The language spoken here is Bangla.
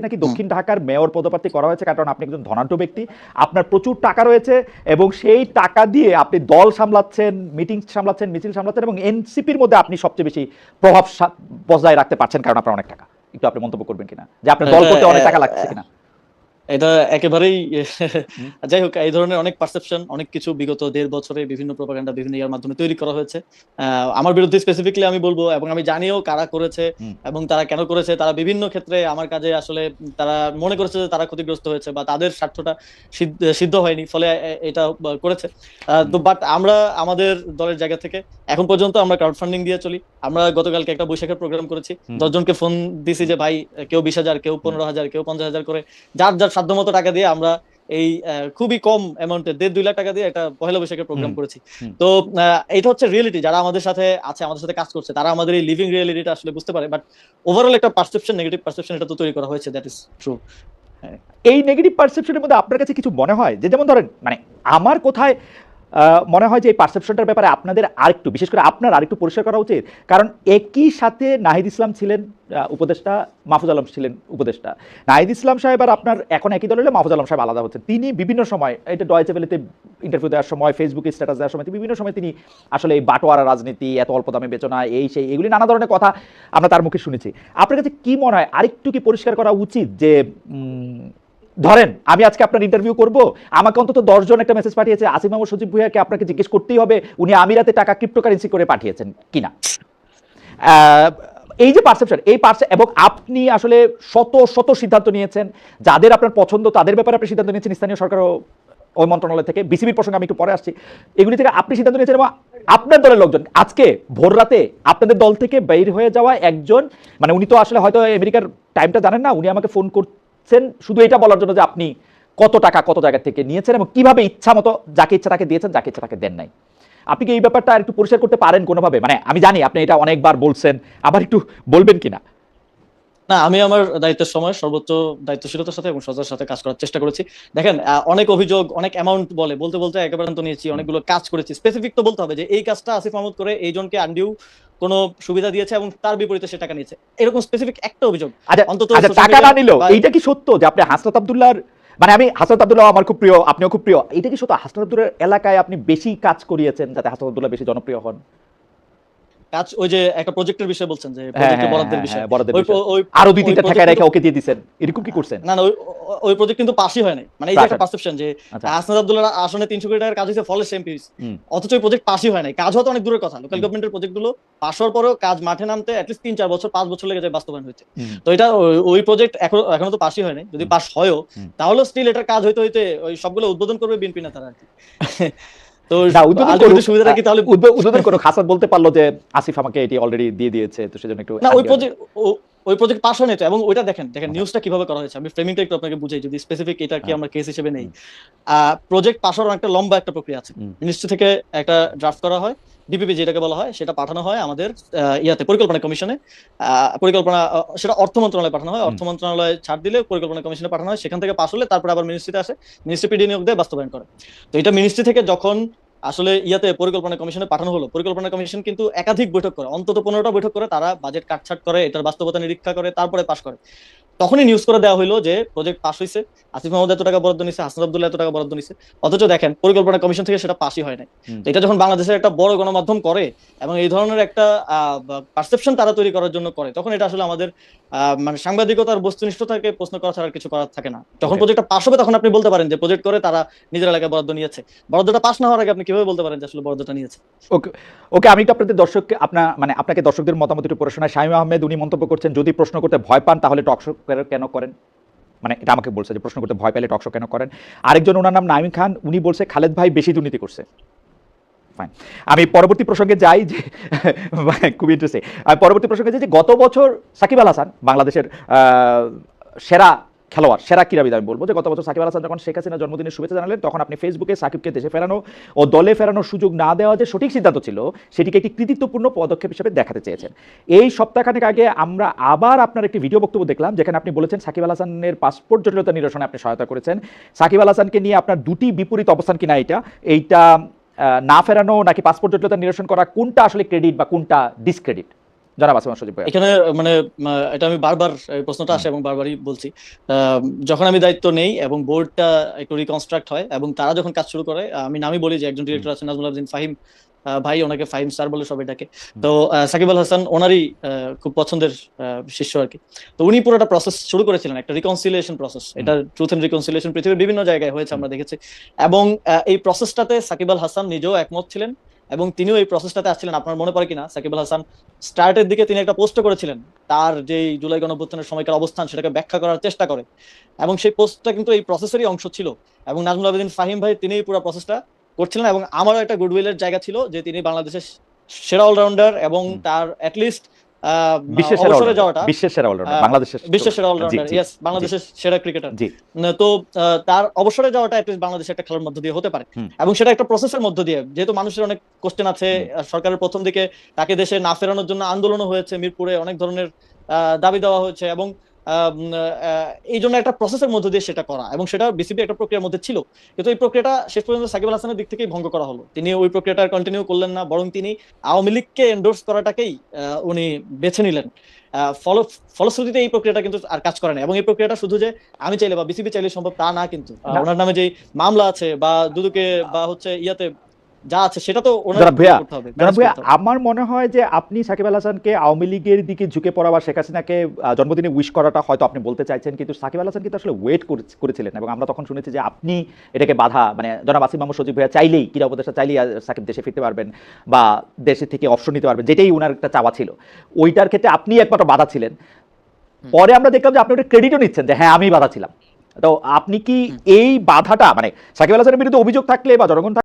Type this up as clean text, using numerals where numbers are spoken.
নাকি দক্ষিণ ঢাকার মেয়র পদপ্রার্থী করা হয়েছে কারণ আপনি একজন ধনাঢ্য ব্যক্তি, আপনার প্রচুর টাকা রয়েছে এবং সেই টাকা দিয়ে আপনি দল সামলাচ্ছেন, মিটিং সামলাচ্ছেন, মিছিল সামলাচ্ছেন এবং এনসিপির মধ্যে আপনি সবচেয়ে বেশি প্রভাব বজায় রাখতে পারছেন কারণ আপনার অনেক টাকা। একটু আপনি মন্তব্য করবেন কিনা যে আপনার দল করতে অনেক টাকা লাগছে কিনা? এটা একেবারেই যাই হোক, এই ধরনের অনেক পারসেপশন, অনেক কিছু বিগত 1.5 বছরে বিভিন্ন প্রোপাগান্ডা বিভিন্ন ইয়ার মাধ্যমে তৈরি করা হয়েছে আমার বিরুদ্ধে স্পেসিফিকলি আমি বলবো, এবং আমি জানিও কারা করেছে এবং তারা কেন করেছে। তারা বিভিন্ন ক্ষেত্রে আমার কাজে আসলে তারা মনে করেছে যে তারা ক্ষতিগ্রস্ত হয়েছে বা তাদের স্বার্থটা সিদ্ধ হয়নি, ফলে এটা করেছে। তো বাট আমরা আমাদের দলের জায়গা থেকে এখন পর্যন্ত আমরা ক্রাউড ফান্ডিং দিয়ে চলি। আমরা গতকালকে একটা বৈশাখের প্রোগ্রাম করেছি, 10 জনকে ফোন দিছি যে ভাই কেউ 20,000, কেউ 15,000, কেউ 50,000 করে যার যার সাধ্যমতো টাকা দিয়ে আমরা এই খুবই কম অ্যামাউন্টে 1.5-2 লাখ টাকা দিয়ে একটা পহেলা বৈশাখের প্রোগ্রাম করেছি। তো এটা হচ্ছে রিয়েলিটি। যারা আমাদের সাথে আছে, আমাদের সাথে কাজ করছে, তারা আমাদের এই লিভিং রিয়েলিটিটা আসলে বুঝতে পারে। বাট ওভারঅল একটা পারসেপশন, নেগেটিভ পারসেপশন এটা তো তৈরি করা হয়েছে, দ্যাট ইজ ট্রু। এই নেগেটিভ পারসেপশনের মধ্যে আপনার কাছে কিছু মনে হয় যে, যেমন ধরেন মানে আমার কোথায় মনে হয় যে এই পারসেপশনটার ব্যাপারে আপনাদের আরেকটু, বিশেষ করে আপনার আরেকটু পরিষ্কার করা উচিত। কারণ একই সাথে নাহিদ ইসলাম ছিলেন উপদেষ্টা, মাহফুজ আলম ছিলেন উপদেষ্টা। নাহিদ ইসলাম সাহেব আর আপনার এখন একই দল হলে মাহফুজ আলম সাহেব আলাদা হচ্ছেন। তিনি বিভিন্ন সময়, এটা ডয়েচে ভেলেতে ইন্টারভিউ দেওয়ার সময়, ফেসবুকে স্ট্যাটাস দেওয়ার সময় বিভিন্ন সময় তিনি আসলে এই বাটোয়ারা রাজনীতি, এত অল্প দামে বেচনা, এই সেই এগুলি নানা ধরনের কথা আমরা তার মুখে শুনেছি। আপনার কাছে কি মনে হয় আরেকটু কি পরিষ্কার করা উচিত যে ধরেন আমি আজকে আপনার ইন্টারভিউ করব, আমাকে অন্তত 10 জন একটা মেসেজ পাঠিয়েছে আসিফ মাহমুদ সজীব ভুঁইয়াকে আপনাকে জিজ্ঞেস করতেই হবে উনি আমিরাতে টাকা ক্রিপ্টোকারেন্সি করে পাঠিয়েছেন কিনা। এই যে পারসেপশন, এই এবং আপনি আসলে শত শত সিদ্ধান্ত নিয়েছেন, যাদের আপনার পছন্দ তাদের ব্যাপারে আপনি সিদ্ধান্ত নিয়েছেন স্থানীয় সরকার ওই মন্ত্রণালয় থেকে। বিসিবির প্রসঙ্গে আমি একটু পরে আসছি। এগুলি থেকে আপনি সিদ্ধান্ত নিয়েছেন এবং আপনার দলের লোকজন আজকে ভোর রাতে আপনাদের দল থেকে বের হয়ে যাওয়া একজন, মানে উনি তো আসলে হয়তো আমেরিকার টাইমটা জানেন না, উনি আমাকে ফোন করছেন শুধু এটা বলার জন্য যে আপনি কত টাকা কত জায়গা থেকে নিয়েছেন এবং কিভাবে ইচ্ছা মতো যাকে ইচ্ছা তাকে দিয়েছেন, যাকে ইচ্ছা তাকে দেন নাই। আপনি কি এই ব্যাপারটা আর একটু পরিষ্কার করতে পারেন কোনোভাবে? মানে আমি জানি আপনি এটা অনেকবার বলছেন, আবার একটু বলবেন কিনা? না, আমি আমার দায়িত্বের সময় সর্বোচ্চ দায়িত্বশীলতার সাথে এবং সজার সাথে কাজ করার চেষ্টা করেছি। দেখেন, অনেক অভিযোগ, অনেক অ্যামাউন্ট বলতে বলতে একেবারে তো নিয়েছি, অনেকগুলো কাজ করেছি। স্পেসিফিক তো বলতে হবে যে এই কাজটা আসিফ মাহমুদ করে এই জনকে আন্ডিউ কোনো সুবিধা দিয়েছে এবং তার বিপরীতে সে টাকা নিয়েছে, এরকম স্পেসিফিক একটা অভিযোগ অন্তত টাকা না নিল। এইটা কি সত্য যে আপনি হাসনাত আব্দুল্লাহর, মানে আমি হাসনাত আব্দুল্লাহ আমার খুব প্রিয়, আপনিও খুব প্রিয়, এটা কি সত্য হাসনাত আব্দুল্লাহর এলাকায় আপনি বেশি কাজ করিয়েছেন যাতে হাসনাত আব্দুল্লাহ বেশি জনপ্রিয় হন? কাজ ওই যে একটা প্রজেক্টের বিষয় বলছেন, যে প্রজেক্টের বরাদ্দের বিষয়, আরো 2-3টা ঠেকায় রেখে ওকে দিয়ে দিবেন, এরকম কি করছেন? না না, ওই প্রজেক্ট কিন্তু পাসই হয় নাই। মানে এই যে একটা পারসেপশন যে হাসনাত আব্দুল্লাহ আসনে 300 কোটি টাকার কাজ হয়েছে, ফলে এমপি, অথচ ওই প্রজেক্ট পাসই হয় নাই। কাজ হতো অনেক দূরের কথা, লোকাল গভর্নমেন্টের প্রজেক্ট গুলো পাস হওয়ার পরেও কাজ মাঠে নামতে অ্যাটলিস্ট 3-4 বছর 5 বছর লেগে যায় বাস্তবায়ন হয়েছে। তো এটা ওই প্রজেক্ট এখনো তো পাসই হয় নাই। যদি পাস হয়ও তাহলে স্টিল এটার কাজ হইতে হইতে ওই সবগুলো উদ্বোধন করবে বিএনপি নেতারা আর কি। তো সুবিধাটা কি তাহলে উদ্বোধন করো, হাসান বলতে পারলো যে আসিফ আমাকে এটি অলরেডি দিয়ে দিয়েছে, তো সেজন্য একটু না, ওই প্রজেক্ট পাস হয় নাই তো। এবং ওইটা দেখেন নিউজটা কিভাবে করা হয়েছে, আমি ফ্রেমিংটা একটু আপনাকে বুঝাই যদি স্পেসিফিক এটা কি আমরা কেস হিসেবে নেই। প্রজেক্ট পাস হওয়ার একটা লম্বা একটা প্রক্রিয়া আছে। মিনিস্ট্রি থেকে একটা ড্রাফট করা হয়, ডিপিপি যেটাকে বলা হয়, সেটা পাঠানো হয় আমাদের ইয়াতে পরিকল্পনা কমিশনে। পরিকল্পনা সেটা অর্থ মন্ত্রণালয়ে পাঠানো হয়, অর্থ মন্ত্রণালয়ে ছাড় দিলে পরিকল্পনা কমিশনে পাঠানো হয়, সেখান থেকে পাস হলে তারপরে আবার মিনিস্ট্রিতে আসে, মিনিস্ট্রি পিডি নিয়োগ দিয়ে বাস্তবায়ন করে। তো এটা মিনিস্ট্রি থেকে যখন আসলে ইয়াতে পরিকল্পনা কমিশনে পাঠানো হলো, পরিকল্পনা কমিশন কিন্তু একাধিক বৈঠক করে, অন্তত 15টা বৈঠক করে, তারা বাজেট কাটছাট করে, এটার বাস্তবতা নিরীক্ষা করে, তারপরে পাস করে। তখনই নিউজ করে দেওয়া হলো যে প্রজেক্ট পাস হয়েছে, আসিফ মাহমুদ এত টাকা বরাদ্দ নিছে, হাসান আব্দুল্লাহ এত টাকা বরাদ্দ নিছে, অথচ দেখেন পরিকল্পনা কমিশন থেকে সেটা পাসই হয় নাই। তো এটা যখন বাংলাদেশের একটা বড় গণমাধ্যম করে এবং এই ধরনের একটা পারসেপশন তারা তৈরি করার জন্য করে, তখন এটা আসলে আমাদের মানে সাংবাদিকতার বস্তুনিষ্ঠতাকে প্রশ্ন করা ছাড়া কিছু করার থাকে না। যখন প্রজেক্টটা পাস হবে তখন আপনি বলতে পারেন যে প্রজেক্ট করে তারা নিজের এলাকায় বরাদ্দ নিয়েছে। বরাদ্দটা পাস না হওয়ার আগে আপনি কিভাবে বলতে পারেন যে আসলে বরাদ্দটা নিয়েছে? ওকে ওকে, আমি একটু আপনাদের দর্শককে আপনাকে দর্শকদের মতামত একটু পড়ে শোনাই। শামীম আহমেদ উনি মন্তব্য করছেন, যদি প্রশ্ন করতে ভয় পান তাহলে টকশো কেন করেন, মানে এটা আমাকে বলছে যে প্রশ্ন করতে ভয় পেলে টকশো কেন করেন। আরেকজন ওনার নাম নাইম খান, উনি বলছে খালেদ ভাই বেশি দুর্নীতি করছে। ফাইন, আমি পরবর্তী প্রসঙ্গে যাই যে খুবই ইন্টারেস্টিং। আমি পরবর্তী প্রসঙ্গে যাই যে গত বছর সাকিব আল হাসান বাংলাদেশের সেরা খেলোয়াড়, সেরা ক্রীড়াবিদ আমি বলবো, যে গত বছর সাকিব আল হাসান যখন শেখ হাসিনা জন্মদিনের শুভেচ্ছা জানালেন, তখন আপনি ফেসবুকে সাকিবকে দেশে ফেরানো ও দলে ফেরানোর সুযোগ না দেওয়া যে সঠিক সিদ্ধান্ত ছিল, সেটিকে একটি কৃতিত্বপূর্ণ পদক্ষেপ হিসেবে দেখাতে চেয়েছেন। এই সপ্তাহখানেক আগে আমরা আবার আপনার একটি ভিডিও বক্তব্য দেখলাম, যেখানে আপনি বলেছেন সাকিব আল হাসানের পাসপোর্ট জটিলতা নিরসনে আপনি সহায়তা করেছেন। সাকিব আল হাসানকে নিয়ে আপনার দুটি বিপরীত অবস্থান কিনা এইটা না ফেরানো নাকি পাসপোর্ট জটিলতা নিরসন করা, কোনটা আসলে ক্রেডিট বা কোনটা ডিসক্রেডিট? জনাব আসিফ সজীব ভাই। এখানে মানে এটা আমি বারবার এই প্রশ্নটা আসে এবং বারবারই বলছি। যখন আমি দায়িত্ব নেই এবং বোর্ডটা একটু রিকনস্ট্রাক্ট হয় এবং তারা যখন কাজ শুরু করে, আমি নামই বলি যে একজন ডিরেক্টর আছেন নাজমুল আবেদিন ফাহিম ভাই, ওনাকে ফাহিম স্যার বলে সবাই ডাকে। তো সাকিব আল হাসান ওনারই খুব পছন্দের শিষ্য আর কি। তো উনি পুরোটা প্রসেস শুরু করেছিলেন, একটা রিকনসিলিয়েশন প্রসেস। এটা ট্রুথ এন্ড রিকনসিলিয়েশন পৃথিবীর বিভিন্ন জায়গায় হয়েছে, আমরা দেখেছি। এবং এই প্রসেসটাতে সাকিব আল হাসান নিজেও একমত ছিলেন এবং তিনিও এই প্রসেসটাতে আসছিলেন। আপনার মনে পড়ে কিনা, সাকিব আল হাসান স্টার্টের দিকে তিনি একটা পোস্ট করেছিলেন, তার যেই জুলাই গণঅভ্যুত্থানের সময়কার অবস্থান সেটাকে ব্যাখ্যা করার চেষ্টা করে, এবং সেই পোস্টটা কিন্তু এই প্রসেসেরই অংশ ছিল। এবং নাজমুল আবেদিন ফাহিম ভাই তিনি পুরো প্রসেসটা করছিলেন, এবং আমারও একটা গুডউইলের জায়গা ছিল যে তিনি বাংলাদেশের সেরা অলরাউন্ডার এবং তার অ্যাটলিস্ট বিশ্বের সেরা অবসরে অলরাউন্ডার, যাওয়াটা, বিশ্বের সেরা অলরাউন্ডার, বাংলাদেশের বিশ্বের সেরা জি অলরাউন্ডার, জি ইয়েস, বাংলাদেশের সেরা ক্রিকেটার। জি তো তার অবসরে যাওয়াটা অ্যাটলিস্ট বাংলাদেশের একটা খেলার মধ্য দিয়ে হতে পারে, হুম। এবং সেটা একটা প্রসেসের মধ্য দিয়ে, যেহেতু মানুষের অনেক কোশ্চেন আছে। সরকারের প্রথম দিকে তাকে দেশে না ফেরানোর জন্য আন্দোলনও হয়েছে, মিরপুরে অনেক ধরনের দাবি দেওয়া হয়েছে, এবং এই জন্য একটা প্রসেসের মধ্য দিয়ে সেটা করা, এবং সেটা বিসিবি একটা প্রক্রিয়ার মধ্যে ছিল। কিন্তু এই প্রক্রিয়াটা শেষ পর্যন্ত সাকিব আল হাসানের দিক থেকেই ভঙ্গ করা হলো। তিনি ওই প্রক্রিয়াটা কন্টিনিউ করলেন না, বরং তিনি আওয়ামী লীগকে এন্ডোর্স করাটাকেই উনি বেছে নিলেন। ফলশ্রুতিতে এই প্রক্রিয়াটা কিন্তু আর কাজ করে না, এবং এই প্রক্রিয়াটা শুধু যে আমি চাইলে বা বিসিবি চাইলে সম্ভব তা না, কিন্তু না। ওনার নামে যে মামলা আছে বা দুদকে বা হচ্ছে ইয়াতে যা আছে সেটা তো ওনার জনাব ভাইয়া, করতে হবে, জনাব ম্যানেজ ভাইয়া, করতে হবে। আমার মনে হয় যে আপনি সাকিব আল হাসানকে আওয়ামী লীগের দিকে ঝুঁকে পড়া বা শেখ হাসিনাকে জন্মদিনে উইশ করাটা হয়তো আপনি বলতে চাইছেন, কিন্তু সাকিব আল হাসান কিন্তু আসলে ওয়েট করেছিলেন, এবং আমরা তখন শুনেছি যে আপনি এটাকে বাধা, মানে জনাব আসিফ মাহমুদ সজীব ভাইয়া চাইলেই, ক্রীড়া উপদেষ্টা চাইলেই সাকিব দেশে ফিরতে পারবেন বা দেশে থেকে অবসর নিতে পারবেন, যেটাই ওনার একটা চাওয়া ছিল, ওইটার ক্ষেত্রে আপনি একমাত্র বাধা ছিলেন। পরে আমরা দেখলাম যে আপনি ওটা ক্রেডিটও নিচ্ছেন যে হ্যাঁ আমি বাধা ছিলাম। তো আপনি কি এই বাধাটা, মানে সাকিব আল হাসানের বিরুদ্ধে অভিযোগ থাকলে বা জনগণ